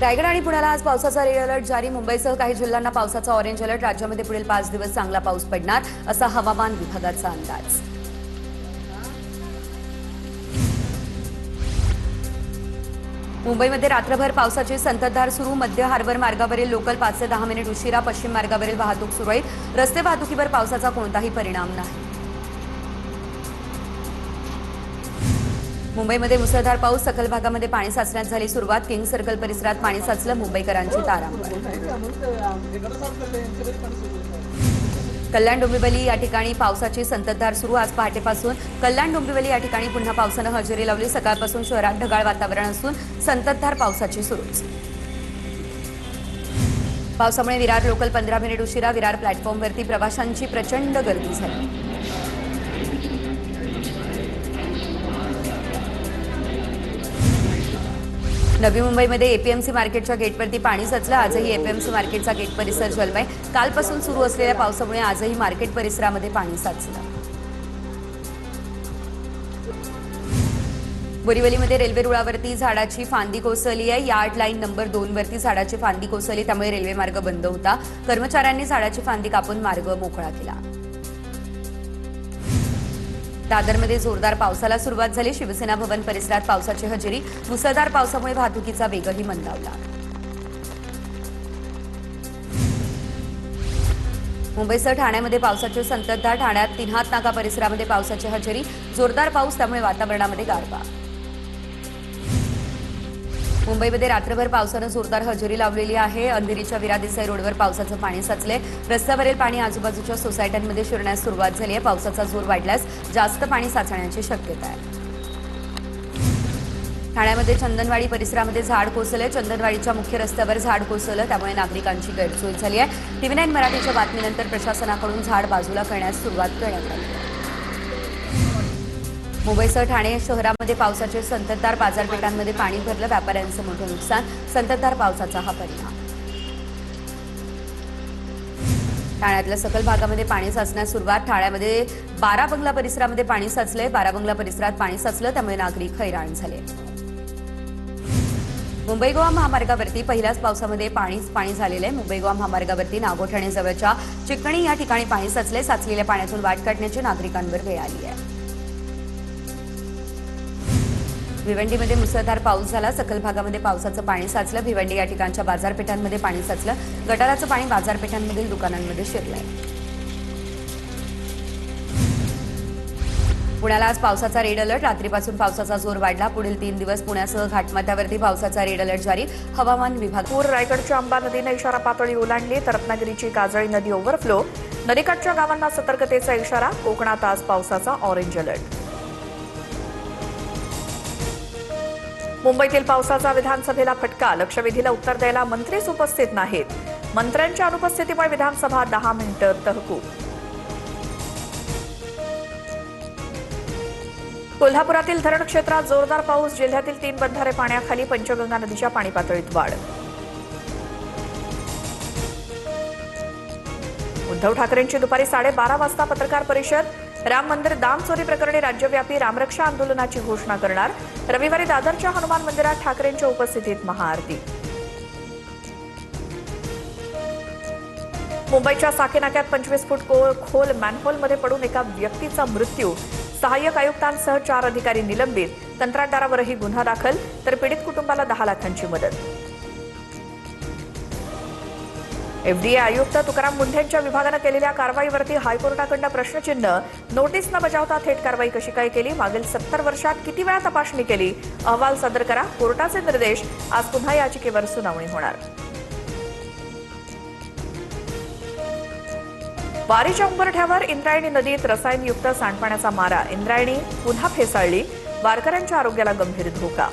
रायगड आणि पुण्याला आज पावसाचा रेड अलर्ट जारी। मुंबईसह काही जिल्ह्यांना पावसाचा ऑरेंज अलर्ट। राज्यामध्ये पुढील 5 दिवस चांगला पाऊस पडणार असा हवामान विभागाचा अंदाज। मुंबईमध्ये रात्रभर पावसाची संततधार सुरू। मध्य हार्बर मार्गावरील लोकल 5 ते 10 मिनिट उशिरा। पश्चिम मार्गावरील वाहतूक सुरळीत। रस्ते वाहतुकीवर पावसाचा कोणताही परिणाम नाही। मुंबईमध्ये मुसळधार पाऊस। सखल भागामध्ये पाणी साचण्यास झाली सुरुवात। किंग सर्कल परिसरात पाणी साचलं। मुंबईकरांची तारांबळ। कल्याण डोंबिवली या ठिकाणी पावसाची संततधार सुरू। आज पहाटेपासून कल्याण डोंबिवली या ठिकाणी पुन्हा पावसानं हजेरी लावली। सकाळपासून शहरात ढगाळ वातावरण असून संततधार पावसाची सुरूच। पावसामुळे विरार लोकल 15 मिनिट उशिरा। विरार प्लॅटफॉर्मवरती प्रवाशांची प्रचंड गर्दी झाली। नवी मुंबईमध्ये एपीएमसी मार्केटच्या गेटवरती पाणी साचलं। आजही एपीएमसी मार्केटचा गेट परिसर जलमय। कालपासून सुरू असलेल्या पावसामुळे आजही मार्केट परिसरामध्ये पाणी साचलं। बोरिवलीमध्ये रेल्वे रुळावरती झाडाची फांदी कोसळली आहे। यार्ड लाईन नंबर 2 वरती झाडाची फांदी कोसळली, त्यामुळे रेल्वे मार्ग बंद होता। कर्मचाऱ्यांनी झाडाची फांदी कापून मार्ग मोकळा केला। दादरमध्ये जोरदार पावसाला सुरुवात झाली। शिवसेना भवन परिसरात पावसाची हजेरी। मुसळधार पावसामुळे वाहतुकीचा वेगही मंदावला। मुंबईसह ठाण्यामध्ये पावसाची संततधार। ठाण्यात तिन्हात नाका परिसरामध्ये पावसाची हजेरी। जोरदार पाऊस, त्यामुळे वातावरणामध्ये गारवा। मुंबईमध्ये रात्रभर पावसानं जोरदार हजेरी लावलेली आहे। अंधेरीच्या विरा देसाई रोडवर पावसाचं पाणी साचले। रस्त्यावरील पाणी आजूबाजूच्या सोसायट्यांमध्ये शिरण्यास सुरुवात झाली आहे। पावसाचा जोर वाढल्यास जास्त पाणी साचण्याची शक्यता आहे। ठाण्यामध्ये चंदनवाडी परिसरामध्ये झाड कोसळले। चंदनवाडीच्या मुख्य रस्त्यावर झाड कोसळलं, त्यामुळे नागरिकांची गैरसोय झाली आहे। TV9 मराठीच्या बातमीनंतर प्रशासनाकडून झाड बाजूला करण्यास सुरुवात करण्यात आली। मुंबईसह ठाणे शहरामध्ये पावसाचे संततधार। बाजारपेठांमध्ये पाणी भरलं। व्यापाऱ्यांचं मोठं नुकसान। संततधार पावसाचा हा परिणाम। ठाण्यातल्या सखल भागामध्ये पाणी साचण्यास सुरुवात। ठाण्यामध्ये 12 बंगला परिसरामध्ये पाणी साचले। 12 बंगला परिसरात पाणी साचलं, त्यामुळे नागरिक हैराण झाले। मुंबई गोवा महामार्गावरती पहिल्याच पावसामध्ये पाणी झालेलं आहे। मुंबई गोवा महामार्गावरती नागोठणे जवळच्या चिकणी या ठिकाणी पाणी साचले। साचलेल्या पाण्यातून वाट काढण्याची नागरिकांवर वेळ आली आहे। भिवंडीमध्ये मुसळधार पाऊस झाला। सखल भागामध्ये पावसाचं पाणी साचलं। भिवंडी या ठिकाणच्या बाजारपेठांमध्ये पाणी साचलं। गटाराचं पाणी बाजारपेठांमधील दुकानांमध्ये शिरलंय। पुण्याला आज पावसाचा रेड अलर्ट। रात्रीपासून पावसाचा जोर वाढला। पुढील 3 दिवस पुण्यासह घाटमाथ्यावरती पावसाचा रेड अलर्ट जारी। हवामान विभाग। पूर रायगडच्या अंबा नदीने इशारा पातळी ओलांडली। तर रत्नागिरीची काजळी नदी ओव्हरफ्लो। नदीकाठच्या गावांना सतर्कतेचा इशारा। कोकणात आज पावसाचा ऑरेंज अलर्ट। मुंबईतील पावसाचा विधानसभेला फटका। लक्षवेधीला उत्तर द्यायला मंत्रीच उपस्थित नाहीत। मंत्र्यांच्या अनुपस्थितीमुळे विधानसभा 10 मिनिटं तहकूब। कोल्हापुरातील धरण क्षेत्रात जोरदार पाऊस। जिल्ह्यातील 3 बंधारे पाण्याखाली। पंचगंगा नदीच्या पाणी पातळीत वाढ। उद्धव ठाकरेंची दुपारी 12:30 वाजता पत्रकार परिषद। राम मंदिर दाम चोरी प्रकरणी राज्यव्यापी रामरक्षा आंदोलनाची घोषणा करणार। रविवारी दादरच्या हनुमान मंदिरात ठाकरेंच्या उपस्थितीत महाआरती। मुंबईच्या साकेनाक्यात 25 फूट खोल मॅनहोलमध्ये पडून एका व्यक्तीचा मृत्यू। सहाय्यक आयुक्तांसह 4 अधिकारी निलंबित। कंत्राटदारावरही गुन्हा दाखल। तर पीडित कुटुंबाला 10 लाखांची मदत। एफडीए आयुक्त तुकाराम मुंढेंच्या विभागानं केलेल्या कारवाईवरती हायकोर्टाकडून प्रश्नचिन्ह। नोटीस न बजावता थेट कारवाई कशी काय केली? मागील 70 वर्षात किती वेळा तपासणी केली? अहवाल सादर करा। कोर्टाचे निर्देश। आज पुन्हा याचिकेवर सुनावणी होणार। वारीच्या उंबरठ्यावर इंद्रायणी नदीत रसायनयुक्त सांडपाण्याचा मारा। इंद्रायणी पुन्हा फेसाळली। वारकऱ्यांच्या आरोग्याला गंभीर धोका।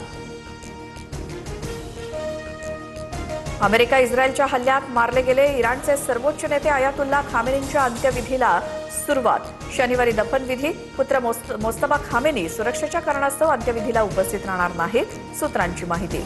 अमेरिका इस्रायलच्या हल्ल्यात मारले गेले इराणचे सर्वोच्च नेते आयातुल्ला खामेनींच्या अंत्यविधीला सुरुवात। शनिवारी दफनविधी। पुत्र मोस्तफा खामेनी सुरक्षेच्या कारणास्तव अंत्यविधीला उपस्थित राहणार नाहीत, सूत्रांची माहिती।